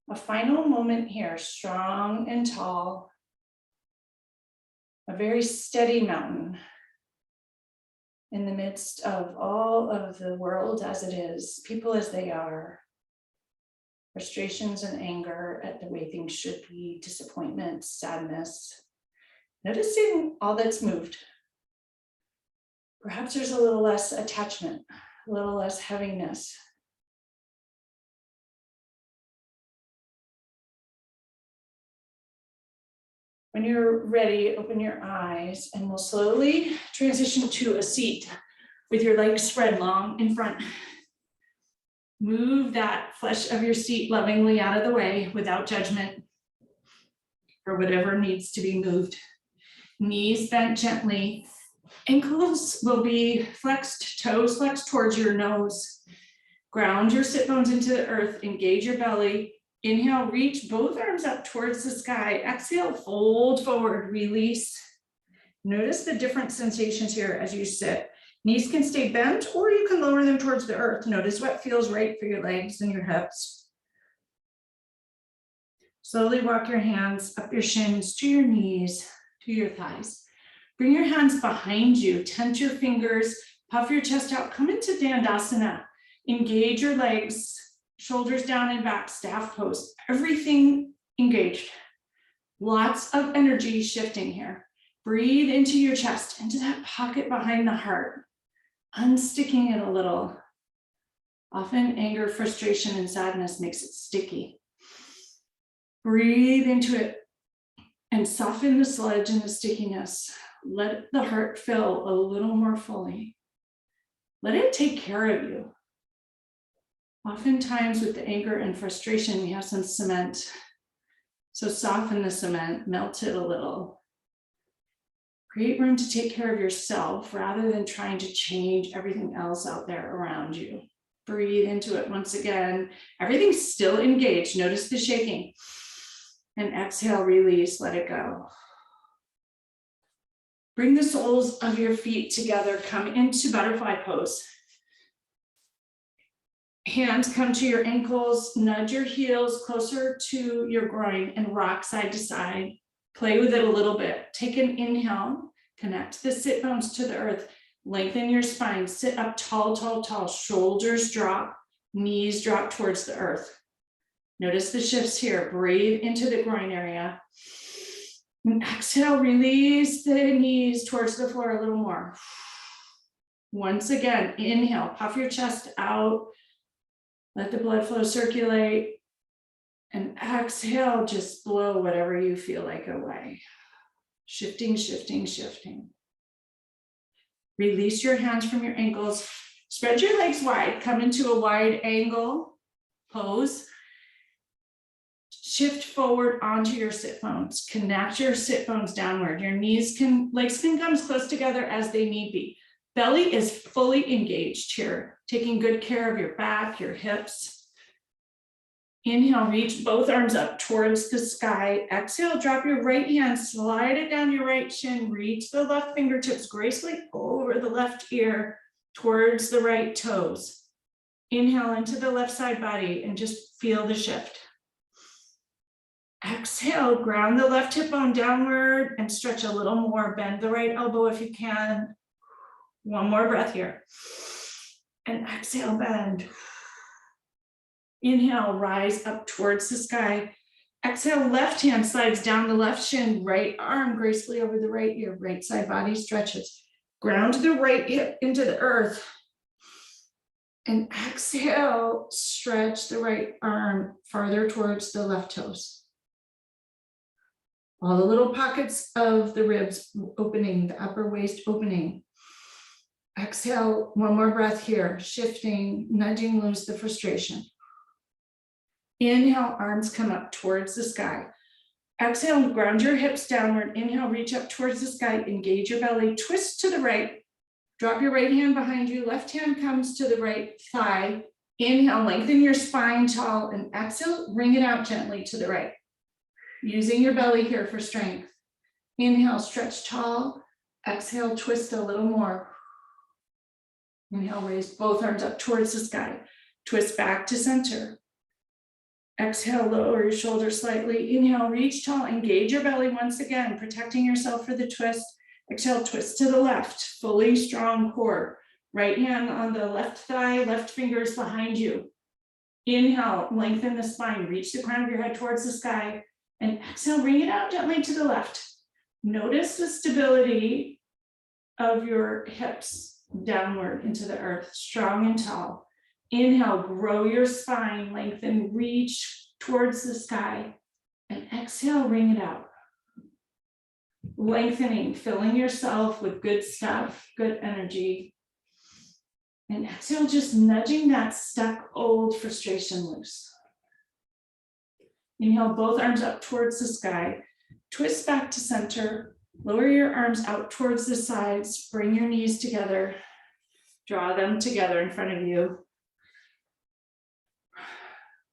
A final moment here, strong and tall. A very steady mountain in the midst of all of the world as it is, people as they are, frustrations and anger at the way things should be, disappointment, sadness. Noticing all that's moved. Perhaps there's a little less attachment, a little less heaviness. When you're ready, open your eyes and we'll slowly transition to a seat with your legs spread long in front. Move that flesh of your seat lovingly out of the way without judgment or whatever needs to be moved. Knees bent gently. Ankles will be flexed, toes flexed towards your nose. Ground your sit bones into the earth, engage your belly. Inhale, reach both arms up towards the sky. Exhale, fold forward, release. Notice the different sensations here as you sit. Knees can stay bent or you can lower them towards the earth. Notice what feels right for your legs and your hips. Slowly walk your hands up your shins to your knees, to your thighs. Bring your hands behind you, tent your fingers, puff your chest out, come into Dandasana. Engage your legs, shoulders down and back, staff pose, everything engaged. Lots of energy shifting here. Breathe into your chest, into that pocket behind the heart, unsticking it a little. Often anger, frustration, and sadness makes it sticky. Breathe into it and soften the sludge and the stickiness. Let the heart fill a little more fully. Let it take care of you. Oftentimes with the anger and frustration, we have some cement. So soften the cement, melt it a little. Create room to take care of yourself rather than trying to change everything else out there around you. Breathe into it once again. Everything's still engaged. Notice the shaking. And exhale, release, let it go. Bring the soles of your feet together. Come into butterfly pose. Hands come to your ankles, nudge your heels closer to your groin and rock side to side. Play with it a little bit. Take an inhale, connect the sit bones to the earth, lengthen your spine, sit up tall, tall, tall, shoulders drop, knees drop towards the earth. Notice the shifts here. Breathe into the groin area. And exhale, release the knees towards the floor a little more. Once again, inhale, puff your chest out. Let the blood flow circulate. And exhale, just blow whatever you feel like away. Shifting, shifting, shifting. Release your hands from your ankles. Spread your legs wide. Come into a wide angle pose. Shift forward onto your sit bones. Connect your sit bones downward. Your legs can come as close together as they need be. Belly is fully engaged here, taking good care of your back, your hips. Inhale, reach both arms up towards the sky. Exhale, drop your right hand, slide it down your right shin, reach the left fingertips gracefully over the left ear towards the right toes. Inhale into the left side body and just feel the shift. Exhale, ground the left hip bone downward and stretch a little more. Bend the right elbow if you can. One more breath here. And exhale, bend. Inhale, rise up towards the sky. Exhale, left hand slides down the left shin, right arm gracefully over the right ear, right side body stretches. Ground the right hip into the earth. And exhale, stretch the right arm farther towards the left toes. All the little pockets of the ribs opening, the upper waist opening. Exhale, one more breath here, shifting, nudging loose the frustration. Inhale, arms come up towards the sky. Exhale, ground your hips downward. Inhale, reach up towards the sky, engage your belly, twist to the right. Drop your right hand behind you, left hand comes to the right thigh. Inhale, lengthen your spine tall, and exhale, wring it out gently to the right. Using your belly here for strength. Inhale, stretch tall. Exhale, twist a little more. Inhale, raise both arms up towards the sky. Twist back to center. Exhale, lower your shoulders slightly. Inhale, reach tall, engage your belly once again, protecting yourself for the twist. Exhale, twist to the left, fully strong core. Right hand on the left thigh, left fingers behind you. Inhale, lengthen the spine, reach the crown of your head towards the sky. And exhale, bring it out gently to the left. Notice the stability of your hips downward into the earth, strong and tall. Inhale, grow your spine, lengthen, reach towards the sky. And exhale, wring it out. Lengthening, filling yourself with good stuff, good energy. And exhale, just nudging that stuck old frustration loose. Inhale, both arms up towards the sky. Twist back to center. Lower your arms out towards the sides. Bring your knees together. Draw them together in front of you.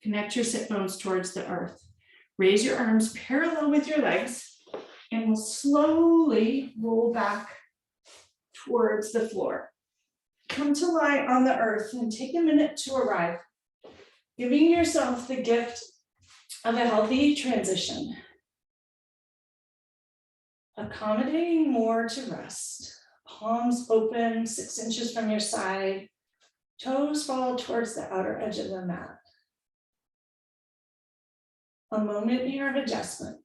Connect your sit bones towards the earth. Raise your arms parallel with your legs, and we'll slowly roll back towards the floor. Come to lie on the earth and take a minute to arrive, giving yourself the gift of a healthy transition. Accommodating more to rest. Palms open 6 inches from your side. Toes fall towards the outer edge of the mat. A moment here of adjustment.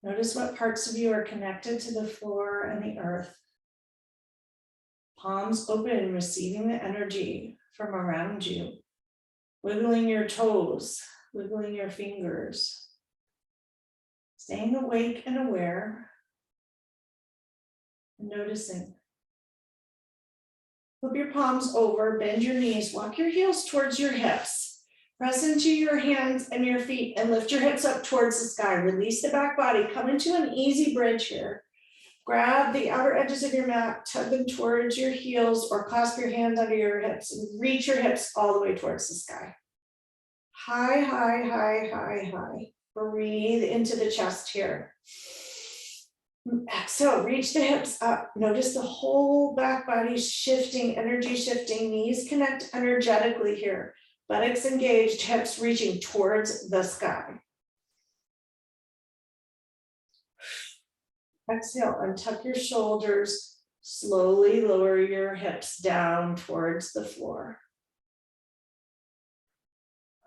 Notice what parts of you are connected to the floor and the earth. Palms open, receiving the energy from around you. Wiggling your toes, wiggling your fingers. Staying awake and aware. And noticing. Flip your palms over, bend your knees, walk your heels towards your hips. Press into your hands and your feet and lift your hips up towards the sky. Release the back body, come into an easy bridge here. Grab the outer edges of your mat, tug them towards your heels or clasp your hands under your hips and reach your hips all the way towards the sky. High, high, high, high, high. Breathe into the chest here. Exhale, reach the hips up. Notice the whole back body shifting, energy shifting. Knees connect energetically here. Buttocks engaged, hips reaching towards the sky. Exhale, untuck your shoulders. Slowly lower your hips down towards the floor.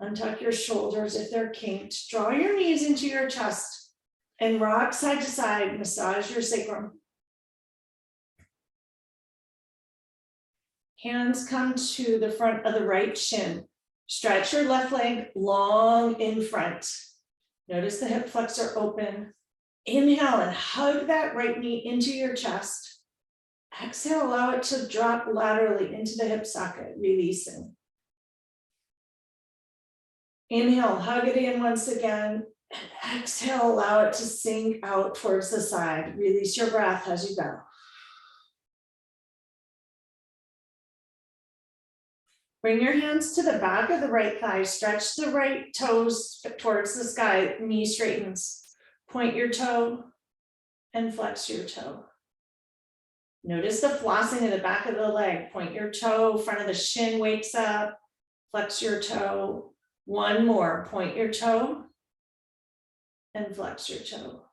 Untuck your shoulders if they're kinked. Draw your knees into your chest and rock side to side. Massage your sacrum. Hands come to the front of the right shin. Stretch your left leg long in front. Notice the hip flexor open. Inhale and hug that right knee into your chest. Exhale, allow it to drop laterally into the hip socket, releasing. Inhale, hug it in once again. And exhale, allow it to sink out towards the side. Release your breath as you go. Bring your hands to the back of the right thigh. Stretch the right toes towards the sky. Knee straightens. Point your toe and flex your toe. Notice the flossing of the back of the leg. Point your toe, front of the shin wakes up. Flex your toe. One more. Point your toe and flex your toe.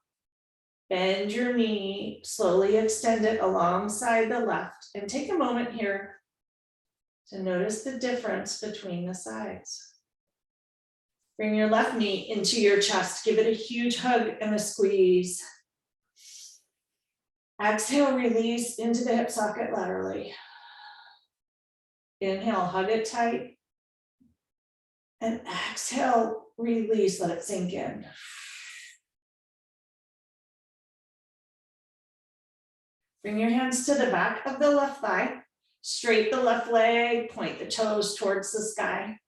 Bend your knee, slowly extend it alongside the left, and take a moment here to notice the difference between the sides. Bring your left knee into your chest. Give it a huge hug and a squeeze. Exhale, release into the hip socket laterally. Inhale, hug it tight. And exhale, release, let it sink in. Bring your hands to the back of the left thigh. Straight the left leg, point the toes towards the sky.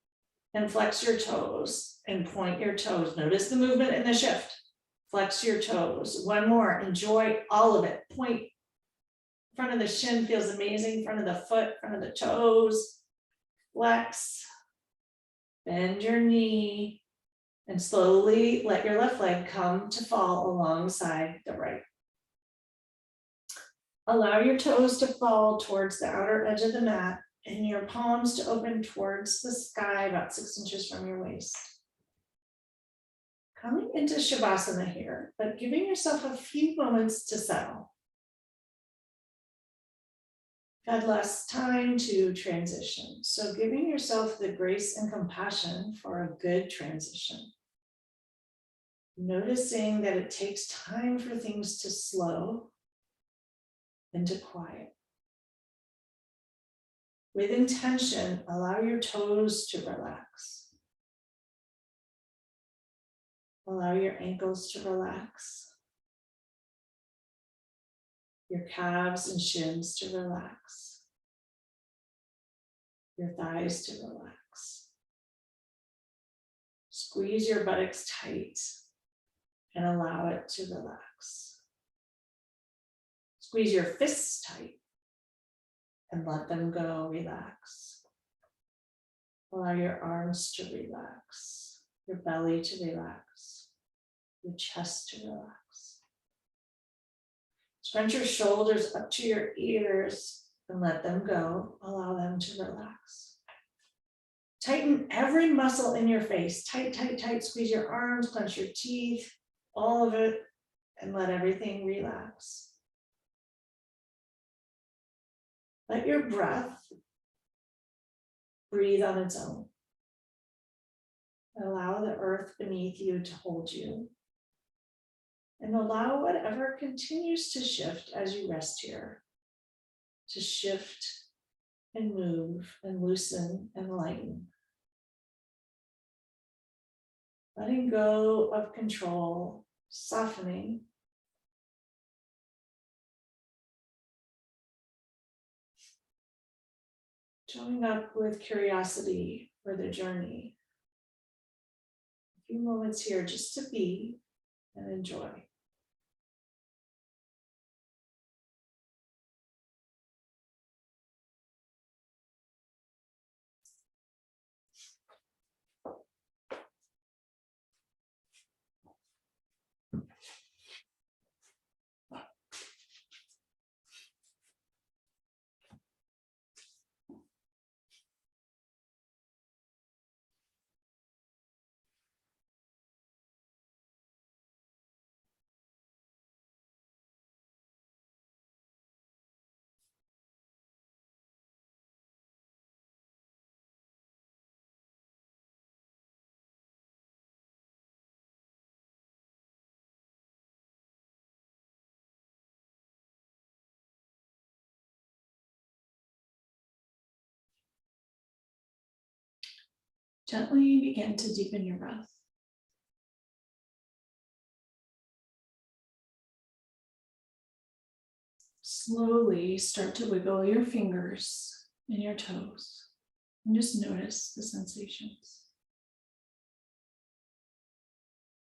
And flex your toes and point your toes. Notice the movement in the shift. Flex your toes. One more. Enjoy all of it. Point. Front of the shin feels amazing. Front of the foot, front of the toes. Flex. Bend your knee. And slowly let your left leg come to fall alongside the right. Allow your toes to fall towards the outer edge of the mat and your palms to open towards the sky about 6 inches from your waist. Coming into Shavasana here, but giving yourself a few moments to settle. Had less time to transition, so giving yourself the grace and compassion for a good transition. Noticing that it takes time for things to slow and to quiet. With intention, allow your toes to relax. Allow your ankles to relax. Your calves and shins to relax. Your thighs to relax. Squeeze your buttocks tight and allow it to relax. Squeeze your fists tight and let them go, relax. Allow your arms to relax, your belly to relax, your chest to relax. Scrunch your shoulders up to your ears and let them go. Allow them to relax. Tighten every muscle in your face. Tight, tight, tight. Squeeze your arms, clench your teeth, all of it, and let everything relax. Let your breath breathe on its own. Allow the earth beneath you to hold you. And allow whatever continues to shift as you rest here to shift and move and loosen and lighten. Letting go of control, softening. Showing up with curiosity for the journey. A few moments here just to be and enjoy. Gently begin to deepen your breath. Slowly start to wiggle your fingers and your toes and just notice the sensations.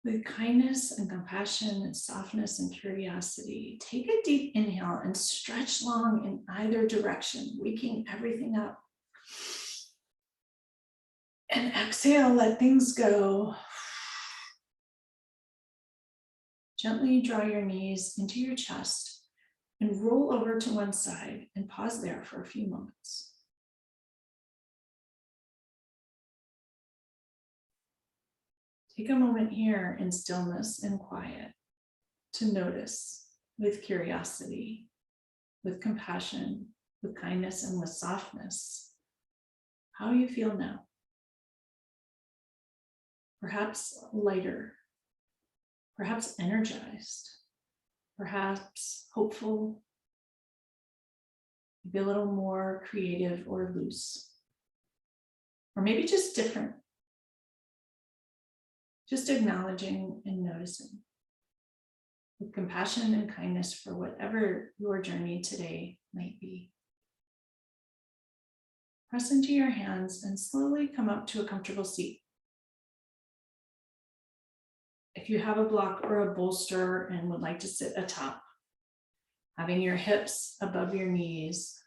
With kindness and compassion and softness and curiosity, take a deep inhale and stretch long in either direction, waking everything up. And exhale, let things go. Gently draw your knees into your chest and roll over to one side and pause there for a few moments. Take a moment here in stillness and quiet to notice with curiosity, with compassion, with kindness, and with softness how you feel now. Perhaps lighter, perhaps energized, perhaps hopeful, maybe a little more creative or loose, or maybe just different. Just acknowledging and noticing with compassion and kindness for whatever your journey today might be. Press into your hands and slowly come up to a comfortable seat. If you have a block or a bolster and would like to sit atop, having your hips above your knees,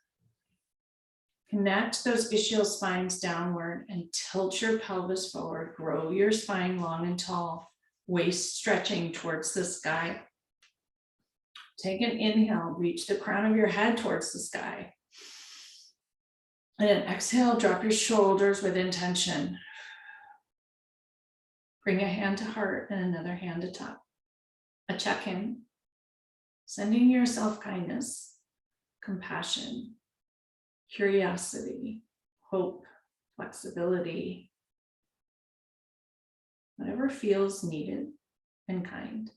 connect those ischial spines downward and tilt your pelvis forward. Grow your spine long and tall, waist stretching towards the sky. Take an inhale, reach the crown of your head towards the sky. And then exhale, drop your shoulders with intention. Bring a hand to heart and another hand to top. A check-in, sending yourself kindness, compassion, curiosity, hope, flexibility, whatever feels needed and kind.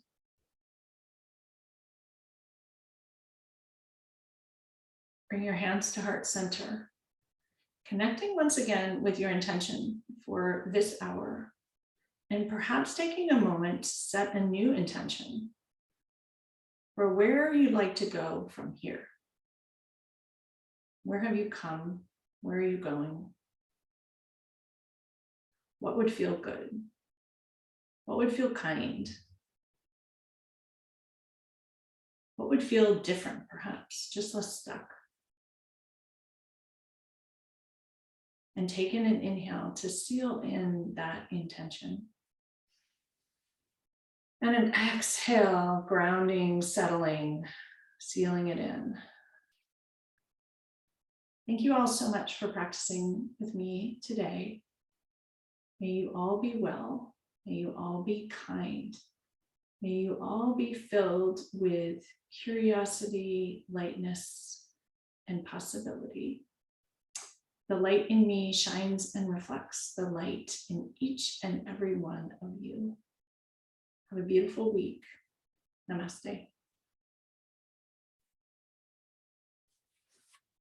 Bring your hands to heart center, connecting once again with your intention for this hour, and perhaps taking a moment to set a new intention for where you'd like to go from here. Where have you come? Where are you going? What would feel good? What would feel kind? What would feel different, perhaps, just less stuck? And take in an inhale to seal in that intention. And an exhale, grounding, settling, sealing it in. Thank you all so much for practicing with me today. May you all be well. May you all be kind. May you all be filled with curiosity, lightness, and possibility. The light in me shines and reflects the light in each and every one of you. Have a beautiful week. Namaste.